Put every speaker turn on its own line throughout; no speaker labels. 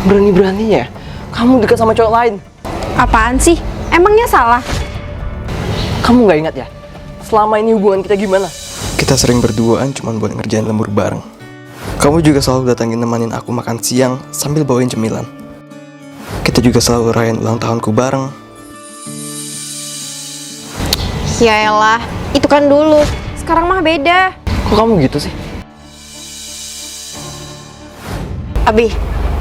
Berani-beraninya kamu dekat sama cowok lain.
Apaan sih? Emangnya salah?
Kamu nggak ingat ya? Selama ini hubungan kita gimana? Kita sering berduaan cuma buat ngerjain lembur bareng. Kamu juga selalu datangin nemenin aku makan siang sambil bawain cemilan. Kita juga selalu rayain ulang tahunku bareng.
Ya elah, itu kan dulu. Sekarang mah beda.
Kok kamu gitu sih?
Abi,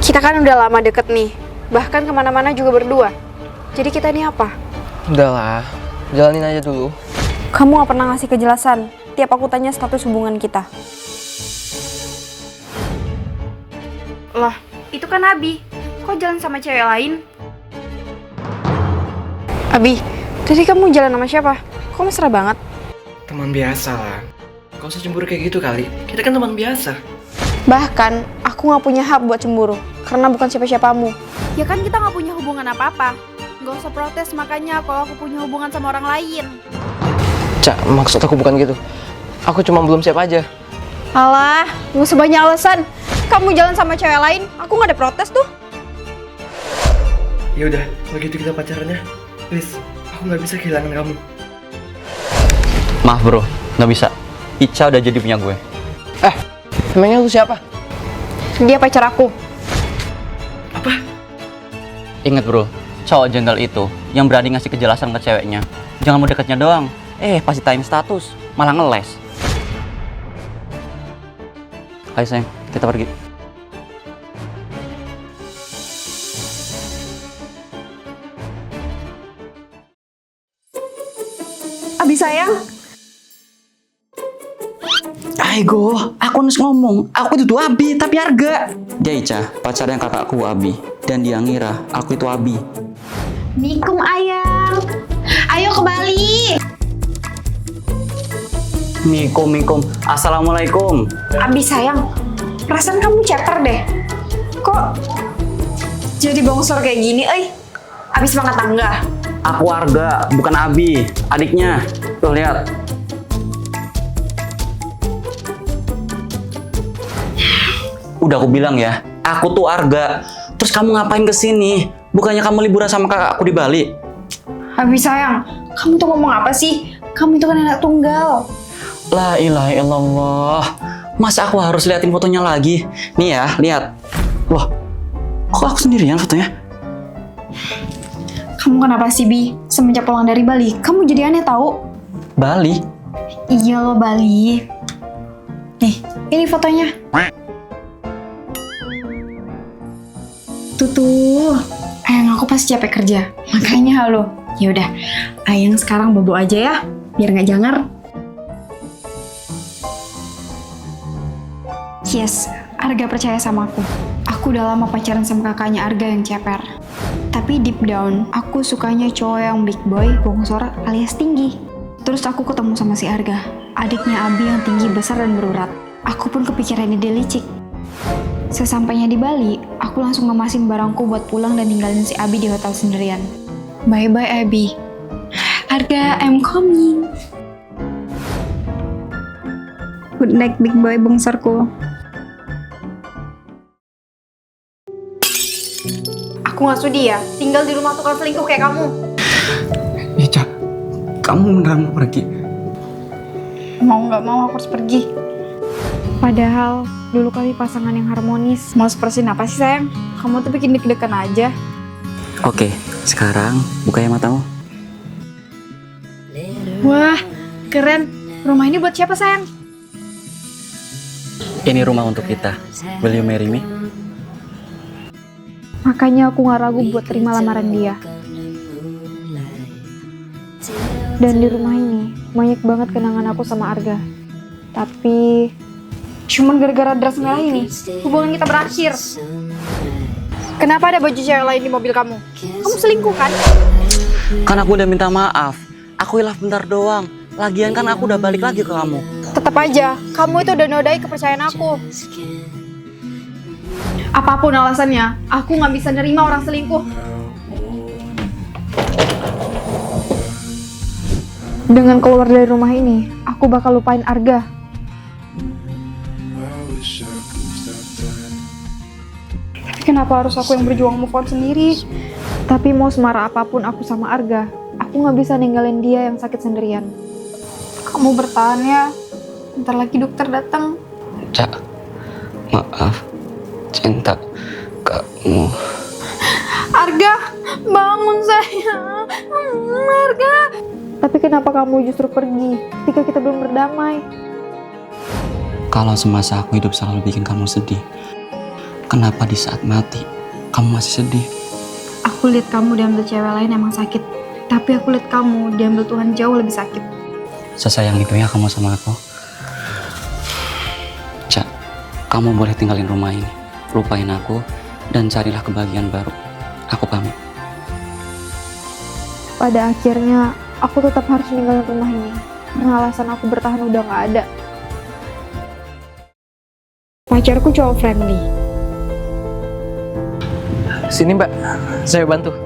kita kan udah lama deket nih. Bahkan kemana-mana juga berdua. Jadi kita ini apa?
Udahlah, jalanin aja dulu.
Kamu gak pernah ngasih kejelasan tiap aku tanya status hubungan kita. Lah, itu kan Abi. Kok jalan sama cewek lain? Abi, tadi kamu jalan sama siapa? Kok mesra banget?
Teman biasa lah. Gak usah cemburu kayak gitu kali. Kita kan teman biasa.
Bahkan, aku gak punya hak buat cemburu. Karena bukan siapa-siapamu. Ya kan kita gak punya hubungan apa-apa. Gak usah protes makanya kalau aku punya hubungan sama orang lain.
Cak, maksud aku bukan gitu. Aku cuma belum siap aja.
Alah, gak usah banyak alasan. Kamu jalan sama cewek lain, aku gak ada protes tuh.
Ya udah, kalau gitu kita pacarannya. Please, aku nggak bisa kehilangan kamu.
Maaf bro, nggak bisa. Ica udah jadi punya gue.
Emangnya lu siapa?
Dia pacar aku.
Apa?
Ingat bro, cowok jenggal itu yang berani ngasih kejelasan ke ceweknya. Jangan mau deketnya doang. Pasti tanya status, malah ngeles. Ayo sayang, kita pergi.
Abi sayang.
Aigo, aku harus ngomong. Aku itu Abi, tapi Arga. Dia Ica, pacarnya kakakku Abi. Dan dia ngira aku itu Abi.
Mikum ayang. Ayo ke Bali.
Mikum. Assalamualaikum.
Abi sayang, perasaan kamu ceper deh. Kok jadi bongsor kayak gini, Abis banget tangga.
Aku Arga, bukan Abi. Adiknya. Tuh lihat. Udah aku bilang ya, aku tuh Arga. Terus kamu ngapain kesini? Bukannya kamu liburan sama kakakku di Bali?
Abi sayang, kamu tuh ngomong apa sih? Kamu itu kan anak tunggal.
La ilaha illallah. Masa aku harus liatin fotonya lagi? Nih ya, lihat. Loh, kok aku sendirian fotonya?
Kamu kenapa sih, Bi? Semenjak pulang dari Bali, kamu jadi aneh tahu?
Bali?
Iya loh, Bali. Nih, ini fotonya. Tuh. Ayang aku pasti capek kerja. Makanya halo. Ya udah, Ayang sekarang bobo aja ya, biar nggak jangar. Yes, Arga percaya sama aku. Aku udah lama pacaran sama kakaknya Arga yang ceper. Tapi deep down, aku sukanya cowok yang big boy, bongsor alias tinggi. Terus aku ketemu sama si Arga, adiknya Abi yang tinggi, besar, dan berurat. Aku pun kepikiran ide licik. Sesampainya di Bali, aku langsung ngemasin barangku buat pulang dan ninggalin si Abi di hotel sendirian. Bye-bye, Abi. Arga, I'm coming. Good night, big boy bongsorku. Aku gak sudi ya, tinggal di rumah tukang selingkuh kayak kamu.
Ica, kamu beneran mau pergi?
Mau gak mau aku harus pergi. Padahal dulu kami pasangan yang harmonis. Mau seperti apa sih sayang? Kamu tuh bikin deg-degan aja.
Oke, sekarang buka ya matamu.
Wah, keren. Rumah ini buat siapa sayang?
Ini rumah untuk kita. Will you marry me?
Makanya aku gak ragu buat terima lamaran dia. Dan di rumah ini banyak banget kenangan aku sama Arga. Tapi cuman gara-gara dress merah ini hubungan kita berakhir. Kenapa ada baju cewek lain di mobil kamu? Kamu selingkuh kan?
Kan aku udah minta maaf. Aku hilaf bentar doang. Lagian kan aku udah balik lagi ke kamu.
Tetap aja, kamu itu udah nodai kepercayaan aku. Apapun alasannya, aku gak bisa nerima orang selingkuh. Dengan keluar dari rumah ini, aku bakal lupain Arga. Tapi Tapi kenapa harus aku yang berjuang move on sendiri? Tapi mau semarah apapun aku sama Arga, aku gak bisa ninggalin dia yang sakit sendirian. Kamu bertahan ya. Bentar lagi dokter datang.
Cak, maaf. Cinta kamu.
Arga, bangun sayang. Arga. Tapi kenapa kamu justru pergi ketika kita belum berdamai?
Kalau semasa aku hidup selalu bikin kamu sedih, kenapa di saat mati kamu masih sedih?
Aku lihat kamu diambil cewek lain emang sakit. Tapi aku lihat kamu diambil Tuhan jauh lebih sakit.
Sesayang itu ya kamu sama aku. Cak, kamu boleh tinggalin rumah ini. Lupain aku dan carilah kebahagiaan baru. Aku pamit.
Pada akhirnya, aku tetap harus ninggalin rumah ini. Karena alasan aku bertahan udah gak ada. Pacarku cowok friendly.
Sini mbak, saya bantu.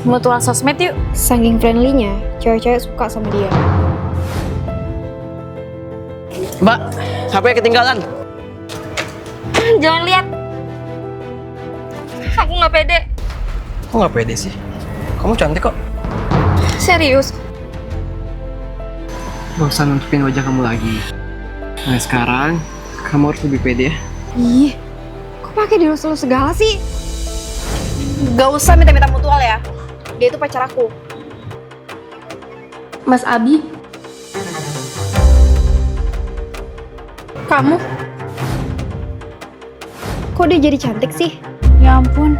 Mutual sosmed yuk.
Saking friendly-nya, cewek-cewek suka sama dia.
Mbak, HP ketinggalan.
Jangan lihat. Aku nggak pede.
Kok nggak pede sih? Kamu cantik kok.
Serius.
Gak usah nutupin wajah kamu lagi. Nah sekarang, kamu harus lebih pede ya.
Ih, kok pakai dilus-lus segala sih?
Gak usah minta-minta mutual ya. Dia itu pacar aku. Mas Abi. Kamu?
Kok dia jadi cantik sih?
Ya ampun.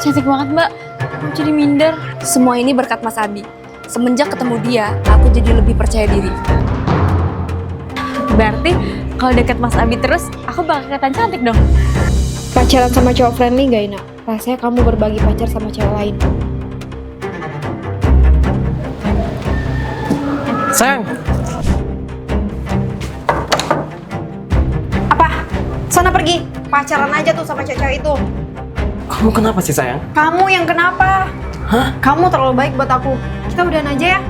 Cantik banget mbak. Aku jadi minder. Semua ini berkat Mas Abi. Semenjak ketemu dia, aku jadi lebih percaya diri. Berarti kalau deket Mas Abi terus, aku bakal kelihatan cantik dong.
Pacaran sama cowok friendly gak enak. Rasanya kamu berbagi pacar sama cewek lain.
Sayang,
Apa? Sana pergi. Pacaran aja tuh sama cewek itu.
kamu kenapa sih sayang?
Kamu yang kenapa?
Hah?
Kamu terlalu baik buat aku. Kita udahan aja ya.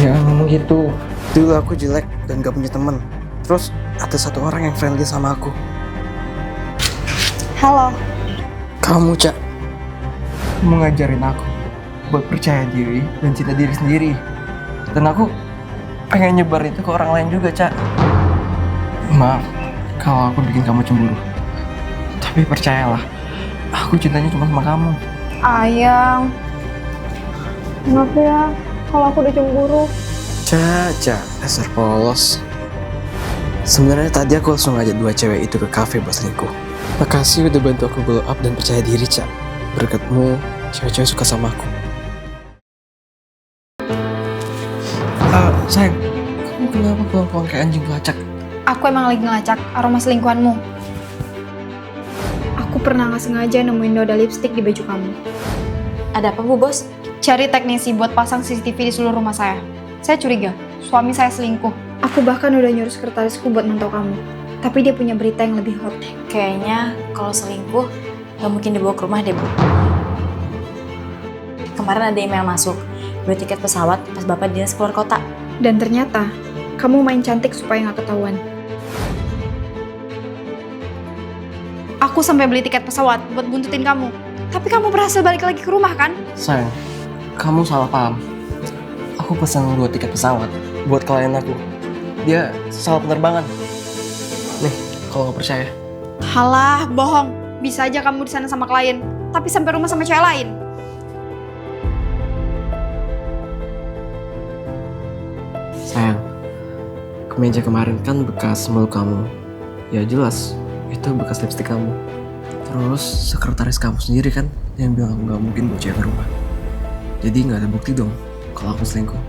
Jangan ngomong gitu. Dulu aku jelek dan gak punya teman. Terus ada satu orang yang friendly sama aku.
Halo.
Kamu, Cak. Kamu ngajarin aku buat percaya diri dan cinta diri sendiri. Dan aku pengen nyebar itu ke orang lain juga, Cak. Maaf kalau aku bikin kamu cemburu. Tapi percayalah, aku cintanya cuma sama kamu.
Ayang. Maaf ya, kalau aku udah cemburu.
Caca, dasar polos. Sebenarnya tadi aku langsung ngajak dua cewek itu ke kafe buat selingkuh. Makasih udah bantu aku glow up dan percaya diri, Cak. Berkatmu, cewek-cewek suka sama aku. Sayang, kamu kenapa pulang-pulang kayak anjing pelacak?
Aku emang lagi ngelacak aroma selingkuhanmu. Aku pernah nggak sengaja nemuin noda lipstick di baju kamu.
Ada apa Bu Bos?
Cari teknisi buat pasang CCTV di seluruh rumah saya. Saya curiga, suami saya selingkuh. Aku bahkan udah nyuruh sekretarisku buat mantau kamu. Tapi dia punya berita yang lebih hot.
Kayaknya kalau selingkuh gak mungkin dibawa ke rumah deh Bu. Kemarin ada email masuk, beli tiket pesawat pas Bapak dinas keluar kota.
Dan ternyata, kamu main cantik supaya nggak ketahuan. Aku sampai beli tiket pesawat buat buntutin kamu. Tapi kamu berhasil balik lagi ke rumah kan?
Sayang, kamu salah paham. Aku pesan 2 tiket pesawat buat klien aku. Dia salah penerbangan. Nih, kalau nggak percaya.
Halah, bohong. Bisa aja kamu di sana sama klien, tapi sampai rumah sama cewek lain.
Sayang, kemeja kemarin kan bekas meluk kamu. Ya jelas, itu bekas lipstik kamu. Terus sekretaris kamu sendiri kan yang bilang aku nggak mungkin bawa cewek ke rumah. Jadi nggak ada bukti dong kalau aku selingkuh.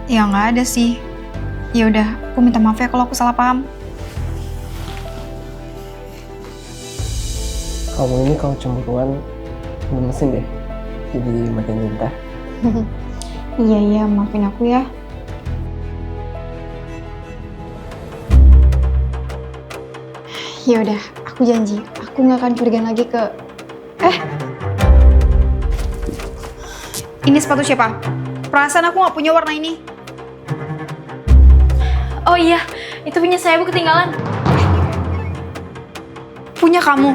Ya nggak ada sih. Ya udah, aku minta maaf ya kalau aku salah paham.
Kamu ini kalau cemburuan gemesin deh. Jadi makin cinta.
Iya, maafin aku ya. Ya udah, aku janji, aku nggak akan curigaan lagi ke. Ini sepatu siapa? Perasaan aku nggak punya warna ini.
Oh iya, itu punya saya Bu, ketinggalan.
Punya kamu.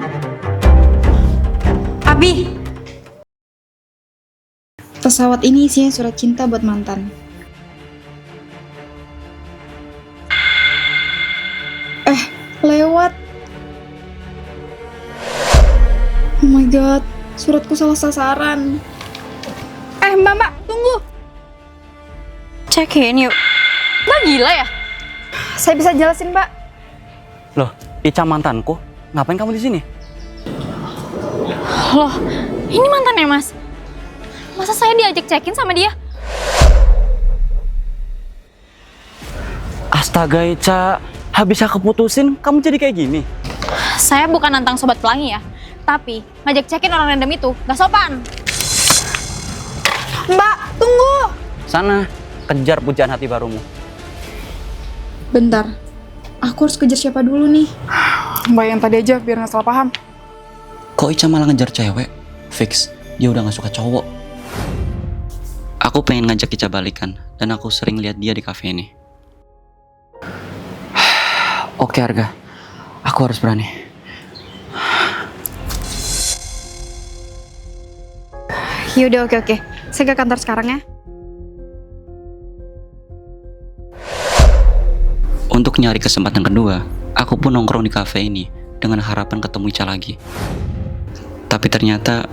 Abi. Pesawat ini isinya surat cinta buat mantan. Lewat. Oh my god, suratku salah sasaran.
Mbak, tunggu. Cekin yuk. Mbak gila ya?
Saya bisa jelasin, Mbak.
Loh, Ica mantanku? Ngapain kamu di sini?
Loh, ini mantannya Mas. Masa saya diajak check-in sama dia?
Astaga Ica, habis aku putusin, kamu jadi kayak gini?
Saya bukan nantang sobat pelangi ya, tapi ngajak check-in orang random itu gak sopan.
Mbak, tunggu.
Sana, kejar pujaan hati barumu.
Bentar, aku harus kejar siapa dulu nih?
Mbak yang tadi aja biar nggak salah paham.
Kok Ica malah ngejar cewek? Fix, dia udah gak suka cowok. Aku pengen ngajak Ica balikan, dan aku sering lihat dia di kafe ini. Oke Arga, aku harus berani.
Yaudah, oke. Saya ke kantor sekarang ya.
Untuk nyari kesempatan kedua, aku pun nongkrong di kafe ini dengan harapan ketemu Ica lagi. Tapi ternyata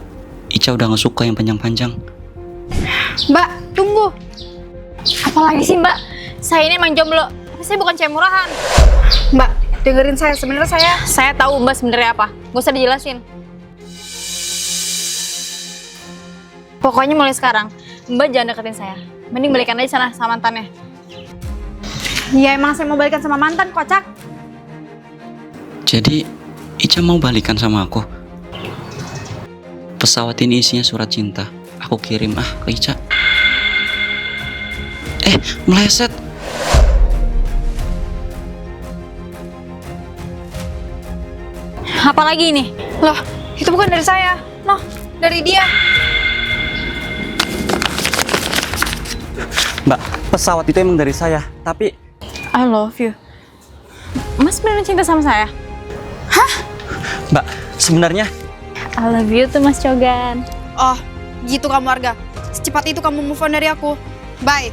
Ica udah gak suka yang panjang-panjang.
Mbak, tunggu.
Apalagi sih Mbak? Saya ini emang jomblo, tapi saya bukan cewek murahan.
Mbak, dengerin saya. Sebenarnya
Saya tahu Mbak sebenarnya apa. Gak usah dijelasin. Pokoknya mulai sekarang, Mbak jangan deketin saya. Mending balikan aja sana sama mantannya.
ya emang saya mau balikan sama mantan, kocak.
Jadi Ica mau balikan sama aku. Pesawat ini isinya surat cinta. Aku kirim ke Ica. Meleset.
Apalagi ini?
Loh, itu bukan dari saya. Noh, dari dia.
Mbak, pesawat itu emang dari saya, tapi
I love you. Mas beneran cinta sama saya?
Mbak, sebenarnya
I love you tuh Mas Cogan.
Oh, gitu kamu, Arga. Secepat itu kamu move on dari aku. Bye.